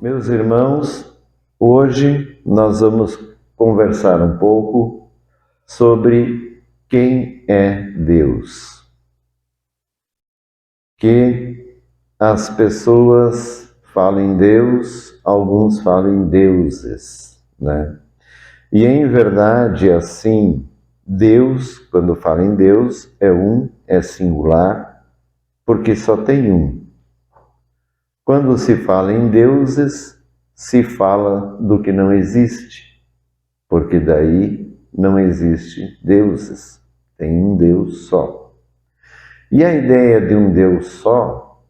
Meus irmãos, hoje nós vamos conversar um pouco sobre quem é Deus. Que as pessoas falem Deus, alguns falem deuses, né? E em verdade, assim, Deus, quando fala em Deus, é singular, porque só tem um. Quando se fala em deuses, se fala do que não existe, porque daí não existe deuses, tem um Deus só. E a ideia de um Deus só,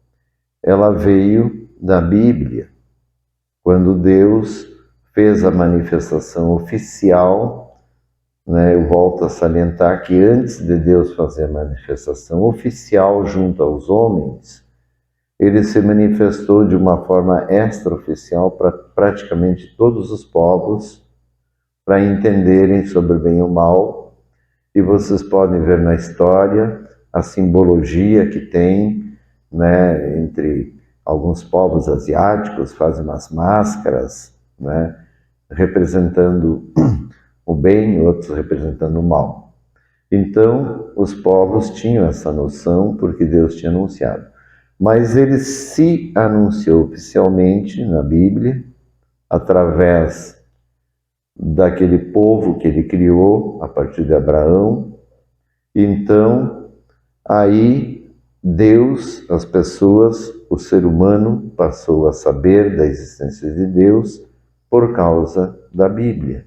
ela veio da Bíblia, quando Deus fez a manifestação oficial, né? Eu volto a salientar que antes de Deus fazer a manifestação oficial junto aos homens, ele se manifestou de uma forma extraoficial para praticamente todos os povos, para entenderem sobre o bem e o mal. E vocês podem ver na história a simbologia que tem, né, entre alguns povos asiáticos, fazem umas máscaras, né, representando o bem, outros representando o mal. Então, os povos tinham essa noção porque Deus tinha anunciado. Mas ele se anunciou oficialmente na Bíblia, através daquele povo que ele criou, a partir de Abraão. Então, aí Deus, as pessoas, o ser humano passou a saber da existência de Deus por causa da Bíblia.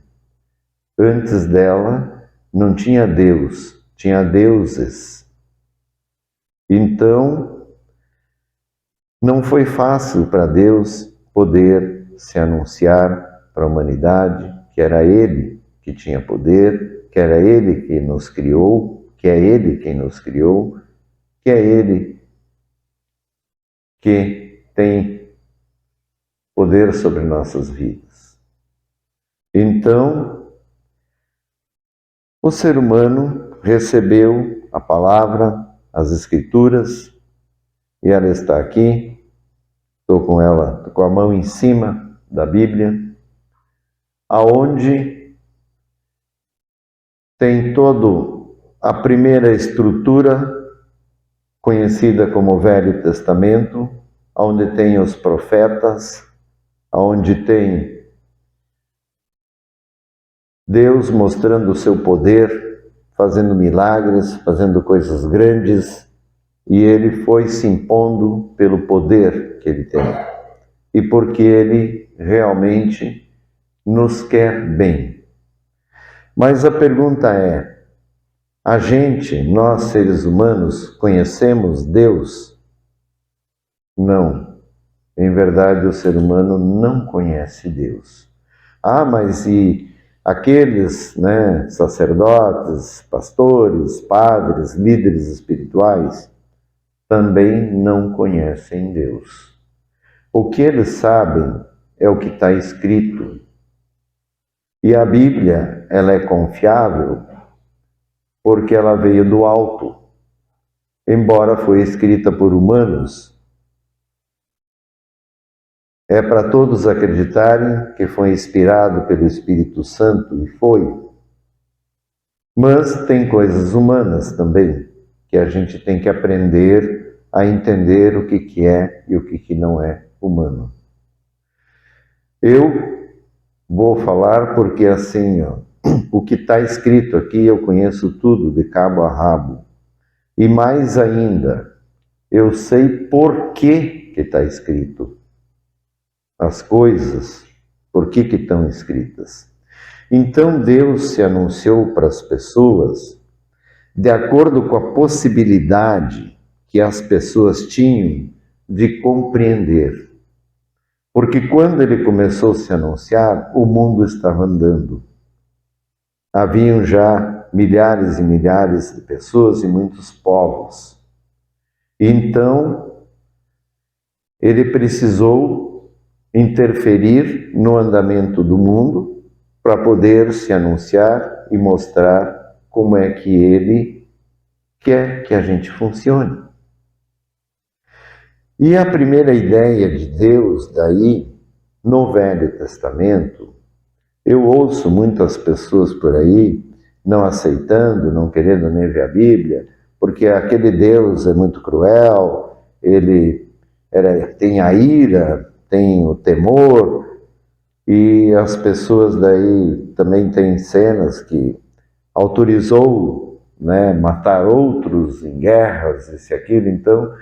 Antes dela, não tinha Deus, tinha deuses. Então, não foi fácil para Deus poder se anunciar para a humanidade que era Ele que tinha poder, que era Ele que nos criou, que é Ele quem nos criou, que é Ele que tem poder sobre nossas vidas. Então, o ser humano recebeu a palavra, as Escrituras, e ela está aqui. Estou com ela, com a mão em cima da Bíblia, aonde tem toda a primeira estrutura conhecida como Velho Testamento, onde tem os profetas, onde tem Deus mostrando o seu poder, fazendo milagres, fazendo coisas grandes, e ele foi se impondo pelo poder que ele tem e porque ele realmente nos quer bem. Mas a pergunta é, a gente, nós seres humanos, conhecemos Deus? Não. Em verdade, o ser humano não conhece Deus. Ah, mas e aqueles, né, sacerdotes, pastores, padres, líderes espirituais, também não conhecem Deus. O que eles sabem é o que está escrito. E a Bíblia, ela é confiável porque ela veio do alto. Embora foi escrita por humanos, é para todos acreditarem que foi inspirado pelo Espírito Santo, e foi. Mas tem coisas humanas também, que a gente tem que aprender a entender o que é e o que não é humano. Eu vou falar porque assim, ó, o que está escrito aqui eu conheço tudo de cabo a rabo. E mais ainda, eu sei por que está escrito as coisas, por que estão escritas. Então Deus se anunciou para as pessoas de acordo com a possibilidade que as pessoas tinham de compreender. Porque quando ele começou a se anunciar, o mundo estava andando. Haviam já milhares e milhares de pessoas e muitos povos. Então, ele precisou interferir no andamento do mundo para poder se anunciar e mostrar como é que ele quer que a gente funcione. E a primeira ideia de Deus daí no Velho Testamento, eu ouço muitas pessoas por aí não aceitando, não querendo nem ver a Bíblia, porque aquele Deus é muito cruel, ele tem a ira, tem o temor, e as pessoas daí também têm cenas que autorizou, né, matar outros em guerras, isso e aquilo. Então,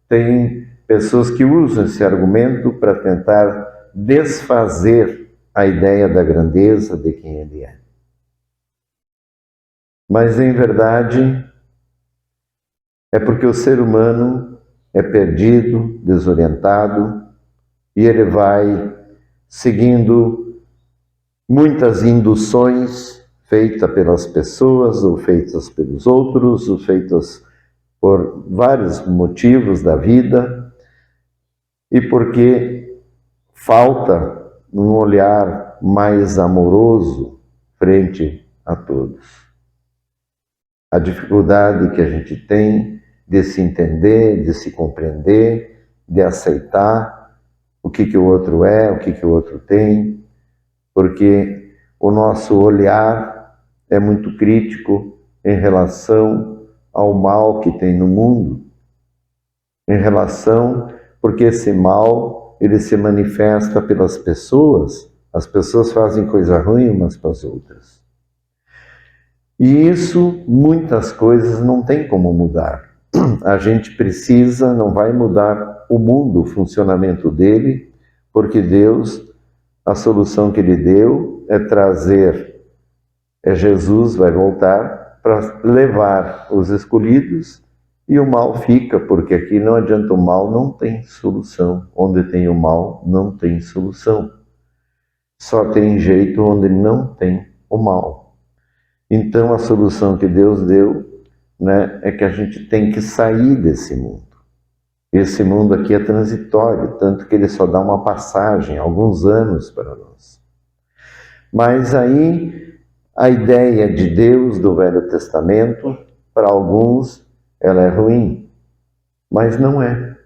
tem pessoas que usam esse argumento para tentar desfazer a ideia da grandeza de quem ele é. Mas, em verdade, é porque o ser humano é perdido, desorientado, e ele vai seguindo muitas induções feitas pelas pessoas, ou feitas pelos outros, ou feitas por vários motivos da vida, e porque falta um olhar mais amoroso frente a todos. A dificuldade que a gente tem de se entender, de se compreender, de aceitar o que o outro é, o que o outro tem, porque o nosso olhar é muito crítico em relação ao mal que tem no mundo, em relação, porque esse mal, ele se manifesta pelas pessoas, as pessoas fazem coisa ruim umas para as outras. E isso, muitas coisas não tem como mudar. A gente precisa, não vai mudar o mundo, o funcionamento dele, porque Deus, a solução que ele deu é trazer, Jesus vai voltar para levar os escolhidos e o mal fica, porque aqui não adianta, o mal não tem solução. Onde tem o mal, não tem solução. Só tem jeito onde não tem o mal. Então a solução que Deus deu, né, é que a gente tem que sair desse mundo. Esse mundo aqui é transitório, tanto que ele só dá uma passagem, alguns anos para nós. Mas aí a ideia de Deus do Velho Testamento, para alguns, ela é ruim, mas não é.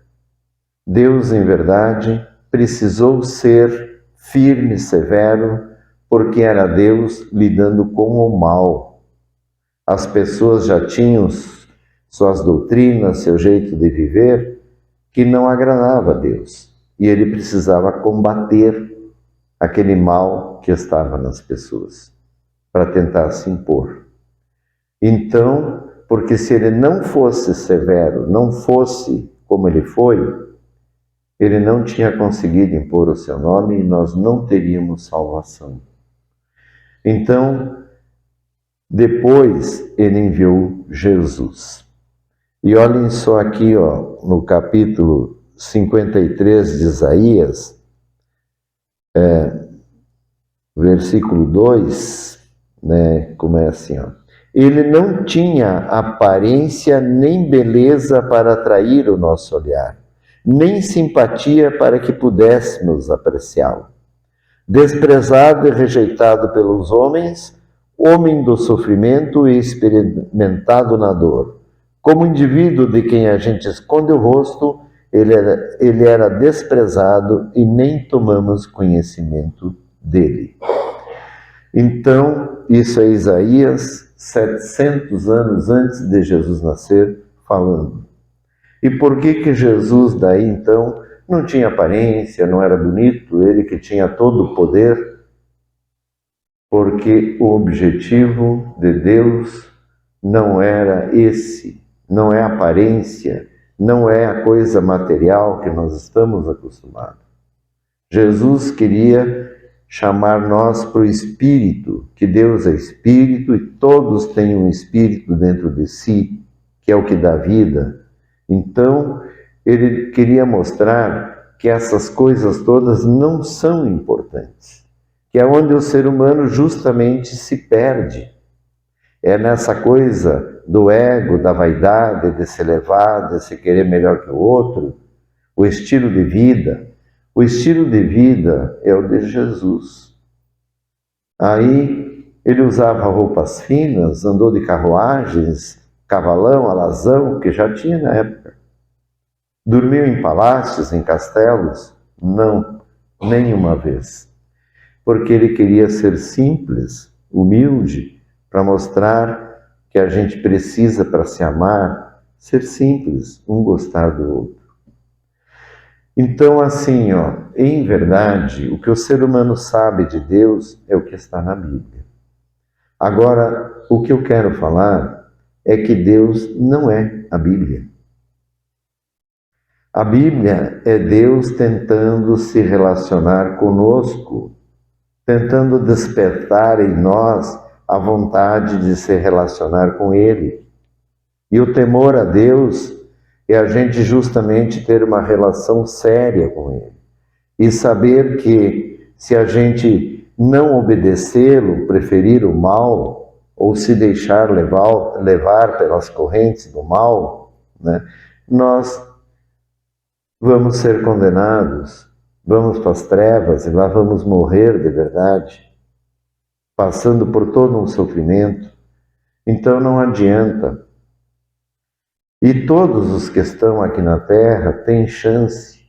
Deus, em verdade, precisou ser firme, severo, porque era Deus lidando com o mal. As pessoas já tinham suas doutrinas, seu jeito de viver, que não agradava a Deus. E ele precisava combater aquele mal que estava nas pessoas, para tentar se impor. Então, porque se ele não fosse severo, não fosse como ele foi, ele não tinha conseguido impor o seu nome e nós não teríamos salvação. Então, depois ele enviou Jesus. E olhem só aqui, ó, no capítulo 53 de Isaías, versículo 2, né, como é assim, ó. Ele não tinha aparência nem beleza para atrair o nosso olhar, nem simpatia para que pudéssemos apreciá-lo. Desprezado e rejeitado pelos homens, homem do sofrimento e experimentado na dor. Como indivíduo de quem a gente esconde o rosto, ele era desprezado e nem tomamos conhecimento dele. Então, isso é Isaías, 700 anos antes de Jesus nascer, falando. E por que Jesus daí, então, não tinha aparência, não era bonito, ele que tinha todo o poder? Porque o objetivo de Deus não era esse, não é aparência, não é a coisa material que nós estamos acostumados. Jesus queria chamar nós para o Espírito, que Deus é Espírito e todos têm um Espírito dentro de si, que é o que dá vida. Então, ele queria mostrar que essas coisas todas não são importantes, que é onde o ser humano justamente se perde. É nessa coisa do ego, da vaidade, de se elevar, de se querer melhor que o outro, o estilo de vida. O estilo de vida é o de Jesus. Aí ele usava roupas finas, andou de carruagens, cavalão, alazão, que já tinha na época. Dormiu em palácios, em castelos? Não. nenhuma vez. Porque ele queria ser simples, humilde, para mostrar que a gente precisa, para se amar, ser simples, um gostar do outro. Então, assim, em verdade, o que o ser humano sabe de Deus é o que está na Bíblia. Agora, o que eu quero falar é que Deus não é a Bíblia. A Bíblia é Deus tentando se relacionar conosco, tentando despertar em nós a vontade de se relacionar com Ele. E o temor a Deus é a gente justamente ter uma relação séria com Ele. E saber que se a gente não obedecê-lo, preferir o mal, ou se deixar levar pelas correntes do mal, né, nós vamos ser condenados, vamos para as trevas e lá vamos morrer de verdade, passando por todo um sofrimento. Então não adianta. E todos os que estão aqui na Terra têm chance.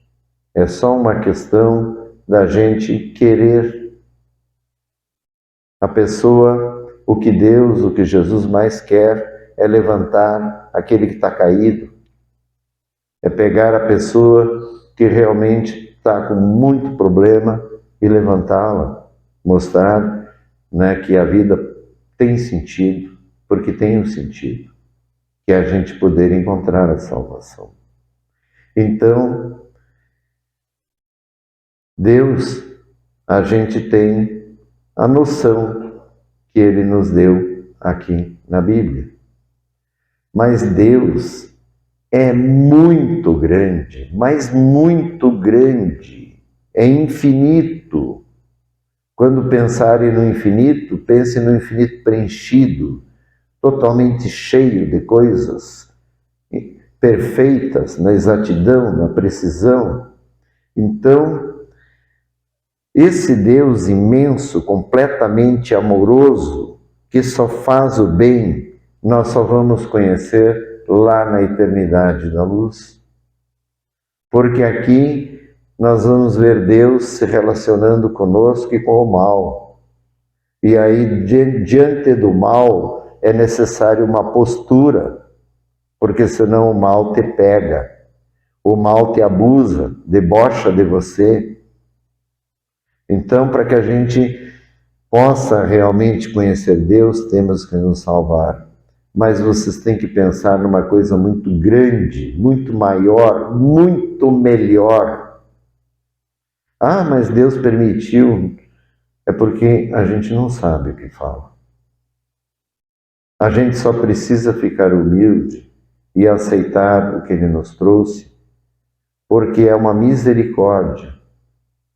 É só uma questão da gente querer. A pessoa, o que Deus, o que Jesus mais quer é levantar aquele que está caído. É pegar a pessoa que realmente está com muito problema e levantá-la. Mostrar, né, que a vida tem sentido, porque tem um sentido. Que é a gente poder encontrar a salvação. Então, Deus, a gente tem a noção que Ele nos deu aqui na Bíblia. Mas Deus é muito grande, mas muito grande, é infinito. Quando pensarem no infinito, pense no infinito preenchido, totalmente cheio de coisas perfeitas, na exatidão, na precisão. Então, esse Deus imenso, completamente amoroso, que só faz o bem, nós só vamos conhecer lá na eternidade da luz. Porque aqui nós vamos ver Deus se relacionando conosco e com o mal. E aí, diante do mal, é necessário uma postura, porque senão o mal te pega, o mal te abusa, debocha de você. Então, para que a gente possa realmente conhecer Deus, temos que nos salvar. Mas vocês têm que pensar numa coisa muito grande, muito maior, muito melhor. Ah, mas Deus permitiu. É porque a gente não sabe o que fala. A gente só precisa ficar humilde e aceitar o que Ele nos trouxe, porque é uma misericórdia.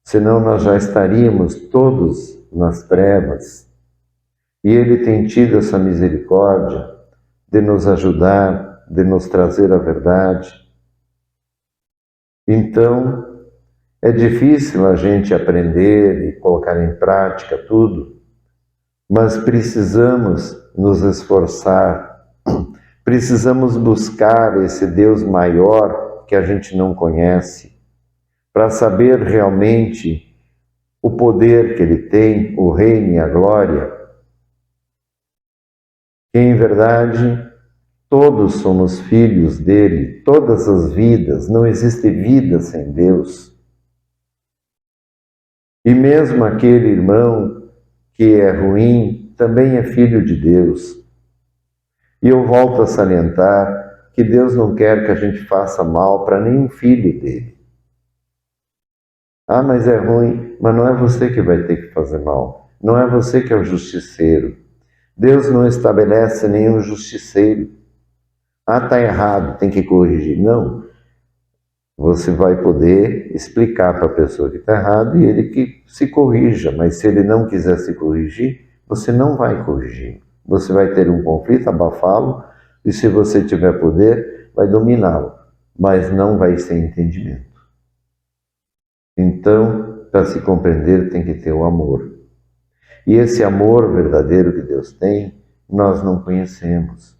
Senão nós já estaríamos todos nas trevas. E Ele tem tido essa misericórdia de nos ajudar, de nos trazer a verdade. Então, é difícil a gente aprender e colocar em prática tudo, mas precisamos nos esforçar, precisamos buscar esse Deus maior que a gente não conhece, para saber realmente o poder que Ele tem, o reino e a glória. Que, em verdade, todos somos filhos dele, todas as vidas, não existe vida sem Deus. E mesmo aquele irmão que é ruim, também é filho de Deus. E eu volto a salientar que Deus não quer que a gente faça mal para nenhum filho dele. Ah, mas é ruim, mas não é você que vai ter que fazer mal. Não é você que é o justiceiro. Deus não estabelece nenhum justiceiro. Ah, está errado, tem que corrigir. Não. Você vai poder explicar para a pessoa que está errado e ele que se corrija. Mas se ele não quiser se corrigir, você não vai corrigir. Você vai ter um conflito, abafá-lo, e se você tiver poder, vai dominá-lo. Mas não vai ser entendimento. Então, para se compreender, tem que ter o amor. E esse amor verdadeiro que Deus tem, nós não conhecemos.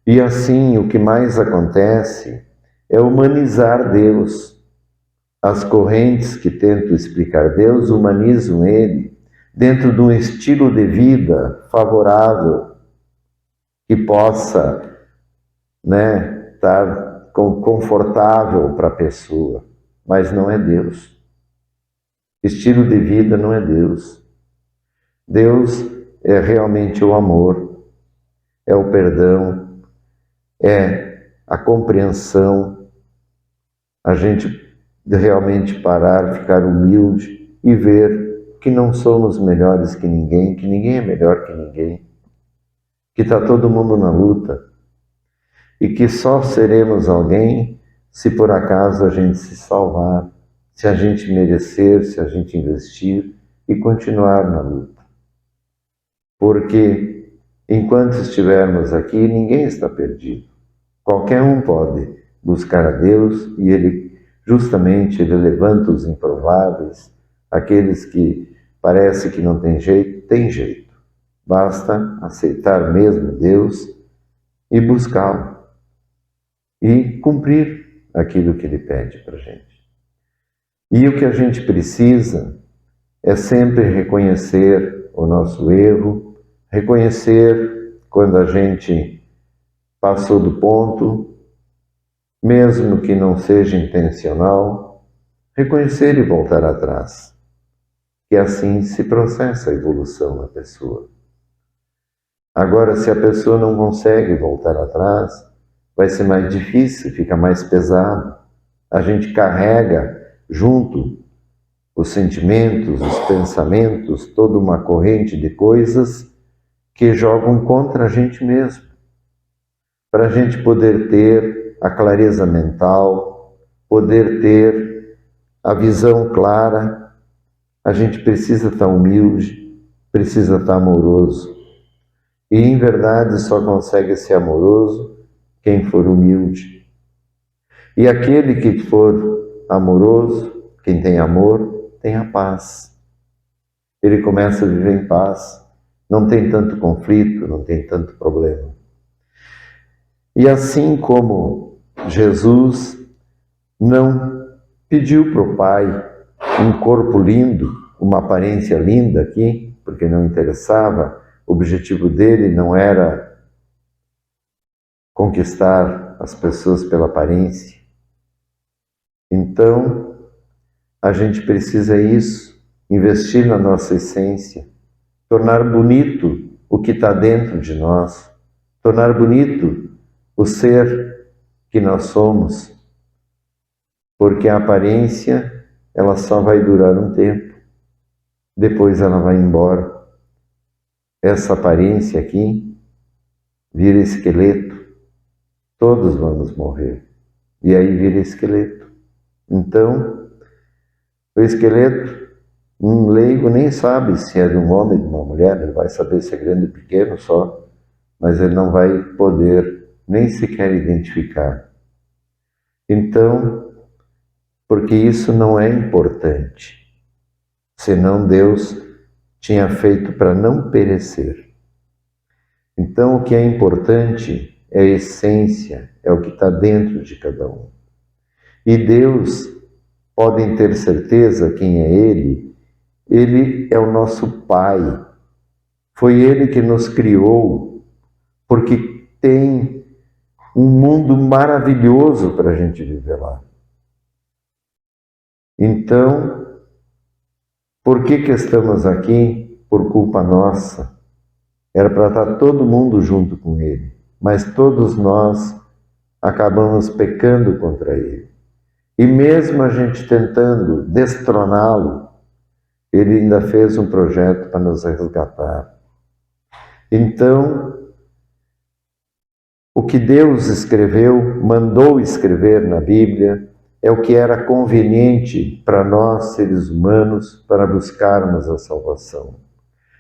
E assim, o que mais acontece é humanizar Deus. as correntes que tentam explicar Deus humanizam ele dentro de um estilo de vida favorável que possa, estar confortável para a pessoa, mas não é Deus. Estilo de vida não é Deus. Deus é realmente o amor, é o perdão, é a compreensão, a gente realmente parar, ficar humilde e ver que não somos melhores que ninguém é melhor que ninguém, que está todo mundo na luta e que só seremos alguém se por acaso a gente se salvar, se a gente merecer, se a gente investir e continuar na luta. Porque enquanto estivermos aqui, ninguém está perdido. Qualquer um pode buscar a Deus e Ele levanta os improváveis, aqueles que parece que não tem jeito, tem jeito. Basta aceitar mesmo Deus e buscá-lo e cumprir aquilo que Ele pede para a gente. E o que a gente precisa é sempre reconhecer o nosso erro, reconhecer quando a gente passou do ponto, mesmo que não seja intencional, reconhecer e voltar atrás, que assim se processa a evolução na pessoa. Agora, se a pessoa não consegue voltar atrás, vai ser mais difícil, fica mais pesado. A gente carrega junto os sentimentos, os pensamentos, toda uma corrente de coisas que jogam contra a gente mesmo. Para a gente poder ter a clareza mental, poder ter a visão clara, a gente precisa estar humilde, precisa estar amoroso. E em verdade só consegue ser amoroso quem for humilde. E aquele que for amoroso, quem tem amor, tem a paz. Ele começa a viver em paz, não tem tanto conflito, não tem tanto problema. E assim como Jesus não pediu para o Pai um corpo lindo, uma aparência linda aqui, porque não interessava, o objetivo dele não era conquistar as pessoas pela aparência. Então, a gente precisa isso, investir na nossa essência, tornar bonito o que está dentro de nós, tornar bonito o ser que nós somos, porque a aparência, ela só vai durar um tempo, depois ela vai embora. Essa aparência aqui vira esqueleto, todos vamos morrer, e aí vira esqueleto. Então, o esqueleto, um leigo nem sabe se é de um homem ou de uma mulher, ele vai saber se é grande ou pequeno só, mas ele não vai poder nem sequer identificar. Então, porque isso não é importante, senão Deus tinha feito para não perecer. Então, o que é importante é a essência, é o que está dentro de cada um. E Deus, podem ter certeza quem é Ele é o nosso Pai. Foi Ele que nos criou, porque tem um mundo maravilhoso para a gente viver lá. Então, por que estamos aqui? Por culpa nossa. Era para estar todo mundo junto com Ele, mas todos nós acabamos pecando contra Ele. E mesmo a gente tentando destroná-lo, Ele ainda fez um projeto para nos resgatar. Então, o que Deus escreveu, mandou escrever na Bíblia, é o que era conveniente para nós, seres humanos, para buscarmos a salvação.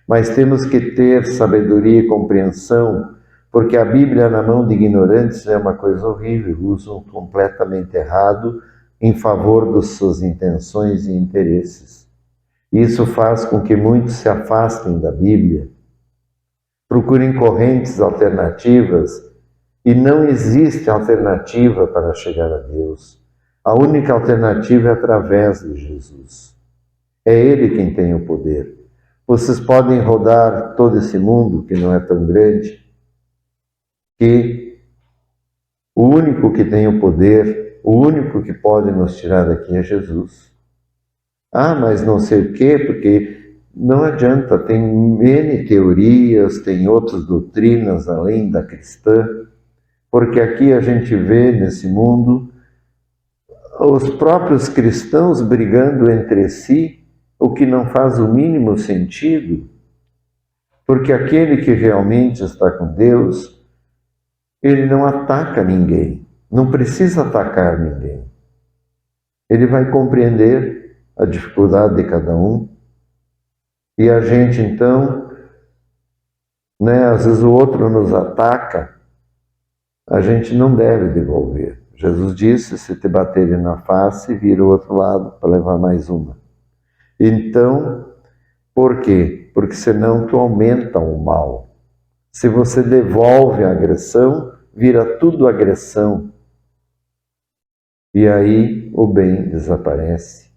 Mas temos que ter sabedoria e compreensão, porque a Bíblia na mão de ignorantes é uma coisa horrível, usam completamente errado em favor das suas intenções e interesses. Isso faz com que muitos se afastem da Bíblia, procurem correntes alternativas, e não existe alternativa para chegar a Deus. A única alternativa é através de Jesus. É Ele quem tem o poder. Vocês podem rodar todo esse mundo, que não é tão grande, que o único que tem o poder, o único que pode nos tirar daqui é Jesus. Ah, mas não sei o quê, porque não adianta, tem N teorias, tem outras doutrinas além da cristã, porque aqui a gente vê nesse mundo os próprios cristãos brigando entre si, o que não faz o mínimo sentido, porque aquele que realmente está com Deus, ele não ataca ninguém, não precisa atacar ninguém. Ele vai compreender a dificuldade de cada um, e a gente então, às vezes o outro nos ataca, a gente não deve devolver. Jesus disse, se te baterem na face, vira o outro lado para levar mais uma. Então, por quê? Porque senão tu aumenta o mal. Se você devolve a agressão, vira tudo agressão. E aí o bem desaparece.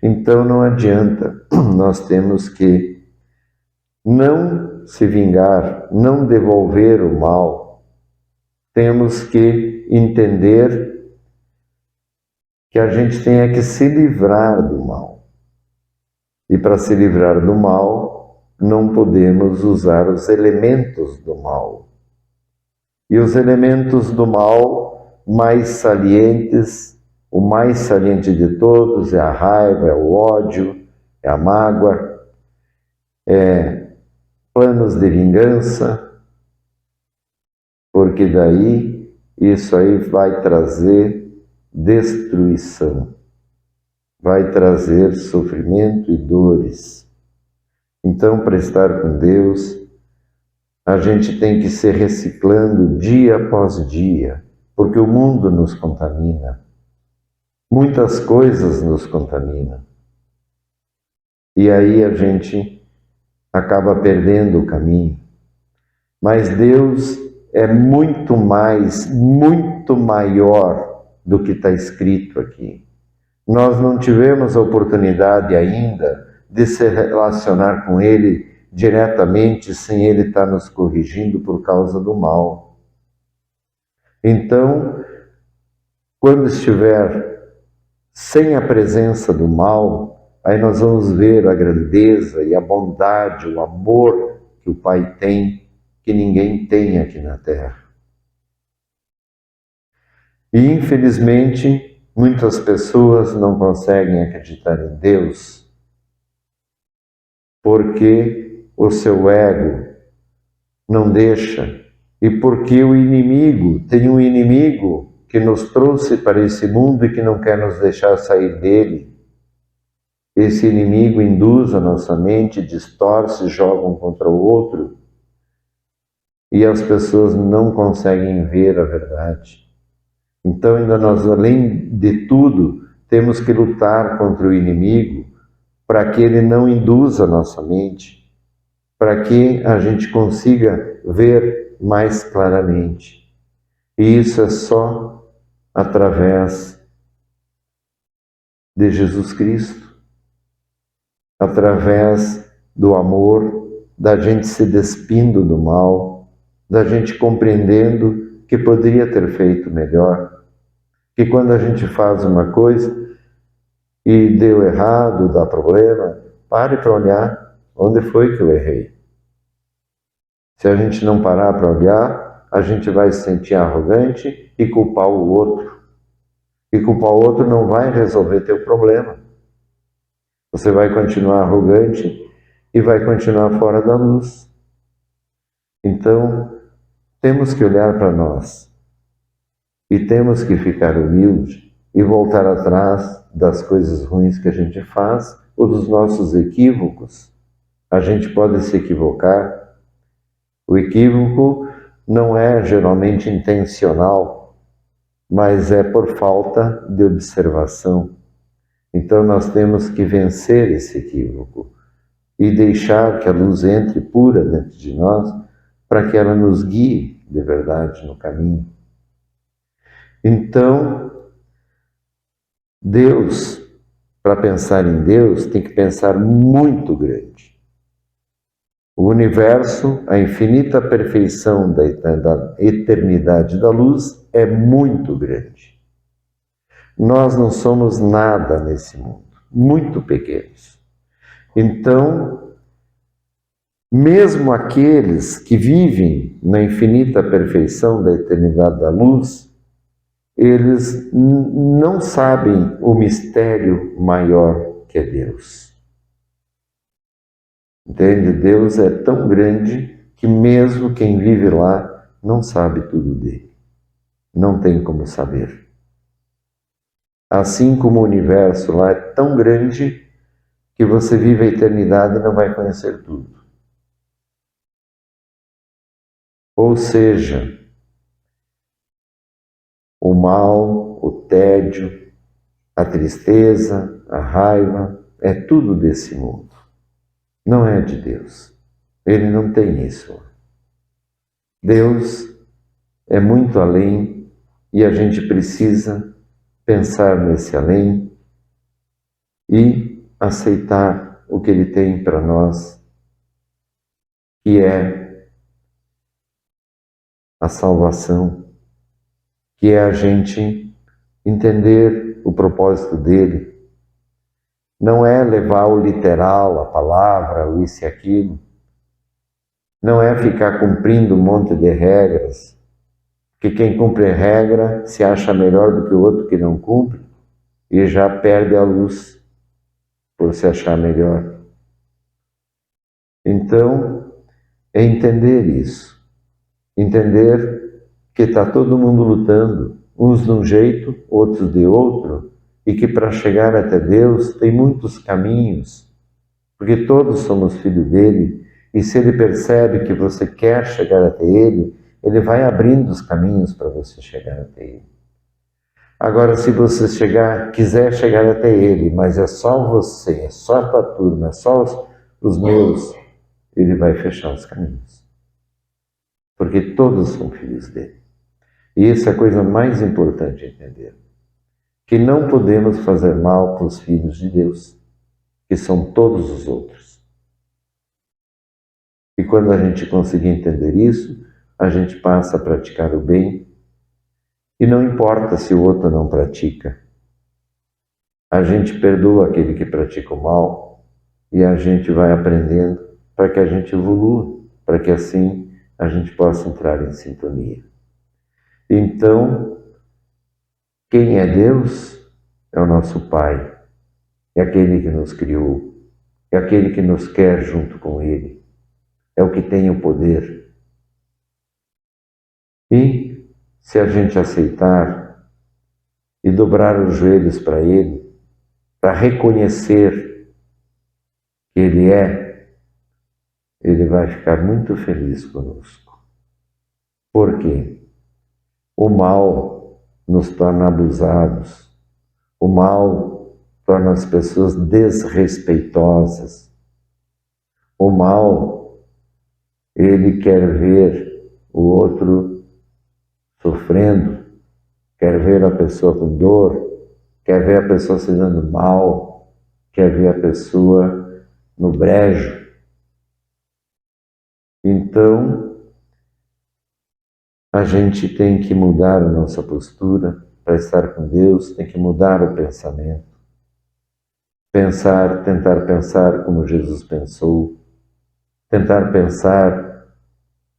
Então não adianta, nós temos que não se vingar, não devolver o mal. Temos que entender que a gente tem que se livrar do mal. E para se livrar do mal, não podemos usar os elementos do mal. E os elementos do mal mais salientes, o mais saliente de todos é a raiva, é o ódio, é a mágoa, é planos de vingança, porque daí isso aí vai trazer destruição, vai trazer sofrimento e dores. Então, para estar com Deus, a gente tem que se reciclando dia após dia, porque o mundo nos contamina. Muitas coisas nos contaminam. E aí a gente acaba perdendo o caminho. Mas Deus é muito mais, muito maior do que está escrito aqui. Nós não tivemos a oportunidade ainda de se relacionar com Ele diretamente sem Ele estar nos corrigindo por causa do mal. Então, quando estiver sem a presença do mal, aí nós vamos ver a grandeza e a bondade, o amor que o Pai tem, que ninguém tem aqui na Terra. E, infelizmente, muitas pessoas não conseguem acreditar em Deus porque o seu ego não deixa e porque o inimigo, tem um inimigo que nos trouxe para esse mundo e que não quer nos deixar sair dele. Esse inimigo induz a nossa mente, distorce, joga um contra o outro e as pessoas não conseguem ver a verdade. Então, ainda nós, além de tudo, temos que lutar contra o inimigo para que ele não induza a nossa mente, para que a gente consiga ver mais claramente. E isso é só através de Jesus Cristo, através do amor, da gente se despindo do mal, da gente compreendendo que poderia ter feito melhor, que quando a gente faz uma coisa e deu errado, dá problema, pare para olhar onde foi que eu errei. Se a gente não parar para olhar, a gente vai se sentir arrogante e culpar o outro. E culpar o outro não vai resolver teu problema. Você vai continuar arrogante e vai continuar fora da luz. Então, temos que olhar para nós e temos que ficar humilde e voltar atrás das coisas ruins que a gente faz ou dos nossos equívocos. A gente pode se equivocar. O equívoco não é geralmente intencional, mas é por falta de observação. Então nós temos que vencer esse equívoco e deixar que a luz entre pura dentro de nós para que ela nos guie de verdade no caminho. Então, Deus, para pensar em Deus, tem que pensar muito grande. O universo, a infinita perfeição da eternidade da luz é muito grande. Nós não somos nada nesse mundo, muito pequenos. Então, mesmo aqueles que vivem na infinita perfeição da eternidade da luz, eles não sabem o mistério maior que é Deus. Entende? Deus é tão grande que mesmo quem vive lá não sabe tudo dele. Não tem como saber. Assim como o universo lá é tão grande que você vive a eternidade e não vai conhecer tudo. Ou seja, o mal, o tédio, a tristeza, a raiva, é tudo desse mundo. Não é de Deus. Ele não tem isso. Deus é muito além e a gente precisa pensar nesse além e aceitar o que Ele tem para nós, que é a salvação, que é a gente entender o propósito dele. Não é levar o literal, a palavra, o isso e aquilo. Não é ficar cumprindo um monte de regras, porque quem cumpre regra se acha melhor do que o outro que não cumpre e já perde a luz por se achar melhor. Então, é entender isso. Entender que está todo mundo lutando, uns de um jeito, outros de outro, e que para chegar até Deus tem muitos caminhos, porque todos somos filhos dele, e se ele percebe que você quer chegar até ele, ele vai abrindo os caminhos para você chegar até ele. Agora, se você quiser chegar até ele, mas é só você, é só a tua turma, é só os meus, ele vai fechar os caminhos. Porque todos são filhos dele. E isso é a coisa mais importante a entender. Que não podemos fazer mal para os filhos de Deus, que são todos os outros. E quando a gente conseguir entender isso, a gente passa a praticar o bem, e não importa se o outro não pratica. A gente perdoa aquele que pratica o mal, e a gente vai aprendendo para que a gente evolua, para que assim a gente possa entrar em sintonia. Então, quem é Deus é o nosso Pai, é aquele que nos criou, é aquele que nos quer junto com Ele, é o que tem o poder. E se a gente aceitar e dobrar os joelhos para Ele, para reconhecer que Ele vai ficar muito feliz conosco. Por quê? O mal nos torna abusados, o mal torna as pessoas desrespeitosas, o mal, ele quer ver o outro sofrendo, quer ver a pessoa com dor, quer ver a pessoa se dando mal, quer ver a pessoa no brejo. Então, a gente tem que mudar a nossa postura para estar com Deus, tem que mudar o pensamento. Tentar pensar como Jesus pensou, tentar pensar,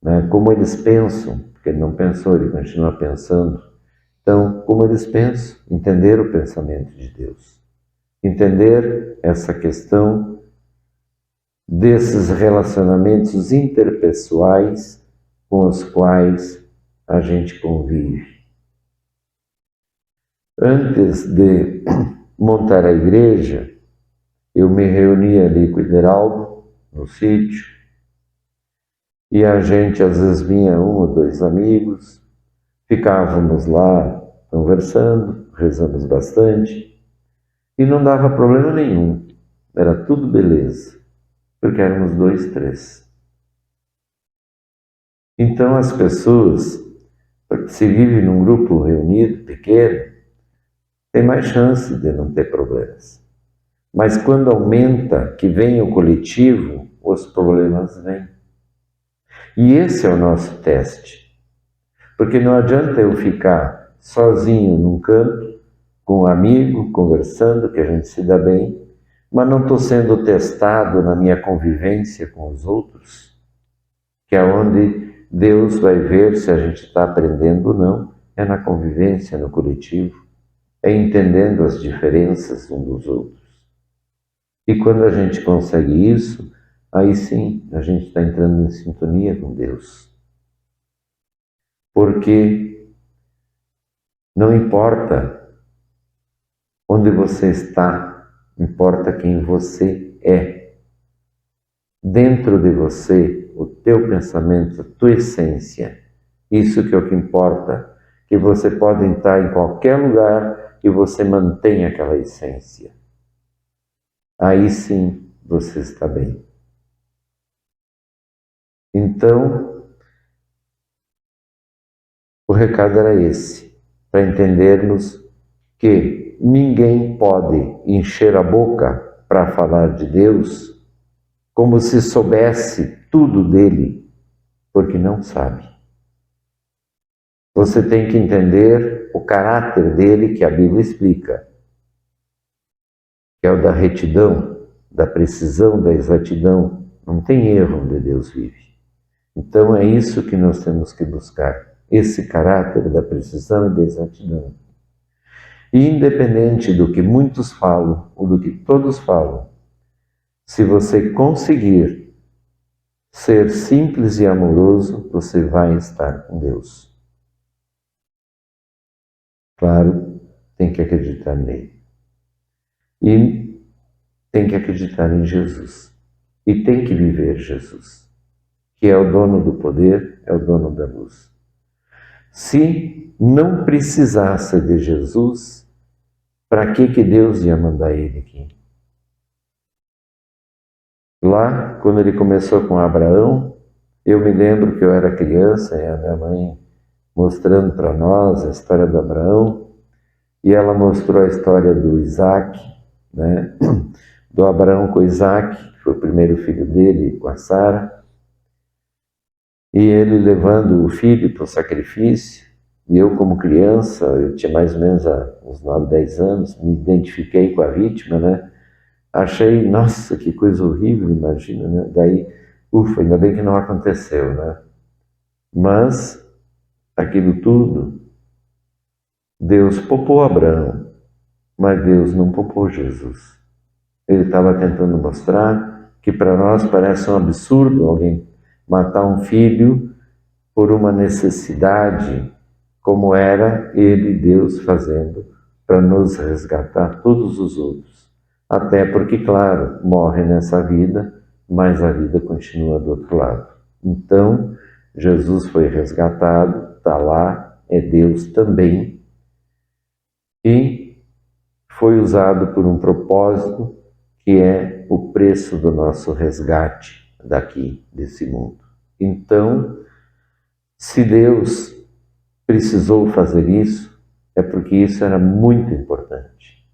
né, como eles pensam, porque ele não pensou, ele continua pensando. Então, como eles pensam, entender o pensamento de Deus, entender essa questão desses relacionamentos interpessoais com os quais a gente convive. Antes de montar a igreja, eu me reuni ali com o Ideraldo, no sítio, e a gente às vezes vinha um ou dois amigos, ficávamos lá conversando, rezamos bastante, e não dava problema nenhum, era tudo beleza, porque éramos dois, três. Então as pessoas, se vive num grupo reunido, pequeno, tem mais chance de não ter problemas. Mas quando aumenta, que vem o coletivo, os problemas vêm. E esse é o nosso teste. Porque não adianta eu ficar sozinho num canto, com um amigo, conversando, que a gente se dá bem, mas não estou sendo testado na minha convivência com os outros, que é onde Deus vai ver se a gente está aprendendo ou não, é na convivência, no coletivo, é entendendo as diferenças uns dos outros. E quando a gente consegue isso, aí sim a gente está entrando em sintonia com Deus. Porque não importa onde você está, importa quem você é. Dentro de você, o teu pensamento, a tua essência, isso que é o que importa, que você pode entrar em qualquer lugar e você mantém aquela essência. Aí sim você está bem. Então, o recado era esse, para entendermos que ninguém pode encher a boca para falar de Deus como se soubesse tudo dele, porque não sabe. Você tem que entender o caráter dele, que a Bíblia explica, que é o da retidão, da precisão, da exatidão. Não tem erro onde Deus vive. Então é isso que nós temos que buscar, esse caráter da precisão e da exatidão. E independente do que muitos falam, ou do que todos falam, se você conseguir ser simples e amoroso, você vai estar com Deus. Claro, tem que acreditar nele. E tem que acreditar em Jesus. E tem que viver Jesus, que é o dono do poder, é o dono da luz. Se não precisasse de Jesus, para que Deus ia mandar ele aqui? Lá, quando ele começou com Abraão, eu me lembro que eu era criança e a minha mãe mostrando para nós a história do Abraão, e ela mostrou a história do Isaac, né? Do Abraão com Isaac, que foi o primeiro filho dele, com a Sara, e ele levando o filho para o sacrifício. E eu, como criança, eu tinha mais ou menos uns 9, 10 anos, me identifiquei com a vítima, né? Achei, nossa, que coisa horrível, imagina, né? Daí, ufa, ainda bem que não aconteceu, né? Mas, aquilo tudo, Deus poupou Abraão, mas Deus não poupou Jesus. Ele estava tentando mostrar que para nós parece um absurdo alguém matar um filho por uma necessidade, como era ele, Deus, fazendo para nos resgatar todos os outros. Até porque, claro, morre nessa vida, mas a vida continua do outro lado. Então, Jesus foi resgatado, está lá, é Deus também, e foi usado por um propósito que é o preço do nosso resgate daqui, desse mundo. Então, se Deus precisou fazer isso, é porque isso era muito importante.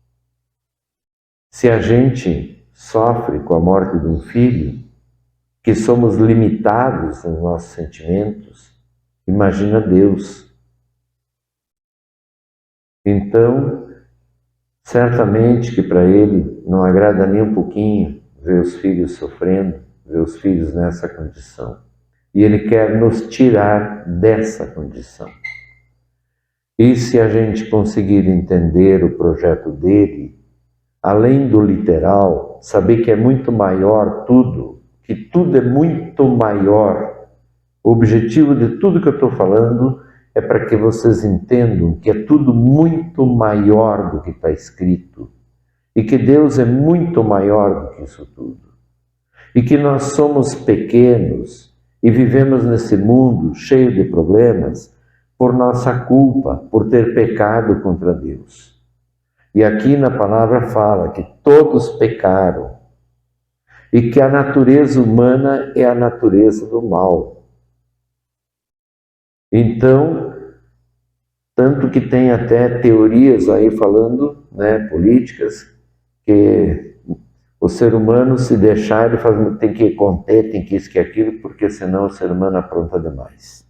Se a gente sofre com a morte de um filho, que somos limitados nos nossos sentimentos, imagina Deus. Então, certamente que para ele não agrada nem um pouquinho ver os filhos sofrendo, ver os filhos nessa condição. E ele quer nos tirar dessa condição. E se a gente conseguir entender o projeto dele, além do literal, saber que é muito maior tudo, que tudo é muito maior. O objetivo de tudo que eu estou falando é para que vocês entendam que é tudo muito maior do que está escrito e que Deus é muito maior do que isso tudo. E que nós somos pequenos e vivemos nesse mundo cheio de problemas por nossa culpa, por ter pecado contra Deus. E aqui na palavra fala que todos pecaram e que a natureza humana é a natureza do mal. Então, Tanto que tem até teorias aí falando, né, políticas, que o ser humano, se deixar, ele tem que conter, tem que isso, que aquilo, porque senão o ser humano apronta demais.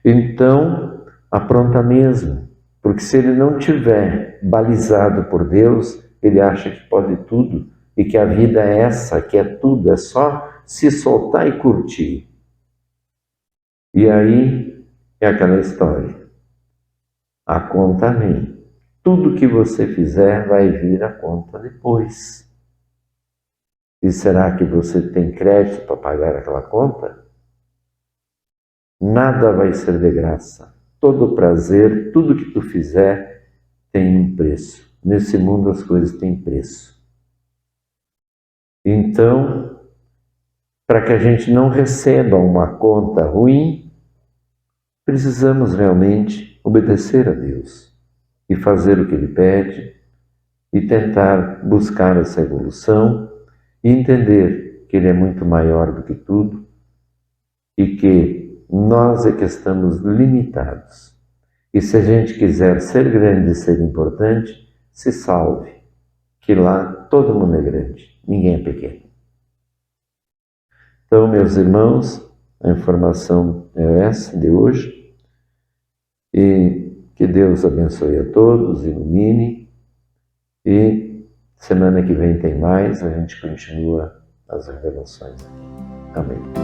Então, apronta mesmo, porque se ele não tiver balizado por Deus, ele acha que pode tudo e que a vida é essa, que é tudo, é só se soltar e curtir. E aí é aquela história. A conta vem. Tudo que você fizer vai vir a conta depois. E será que você tem crédito para pagar aquela conta? Nada vai ser de graça. Todo prazer, tudo que tu fizer tem um preço. Nesse mundo as coisas têm preço. Então, para que a gente não receba uma conta ruim, precisamos realmente obedecer a Deus e fazer o que Ele pede e tentar buscar essa evolução e entender que Ele é muito maior do que tudo e que nós é que estamos limitados. E se a gente quiser ser grande e ser importante, se salve, que lá todo mundo é grande, ninguém é pequeno. Então, meus irmãos, a informação é essa de hoje e que Deus abençoe a todos, ilumine e semana que vem tem mais, a gente continua as revelações aqui. Amém.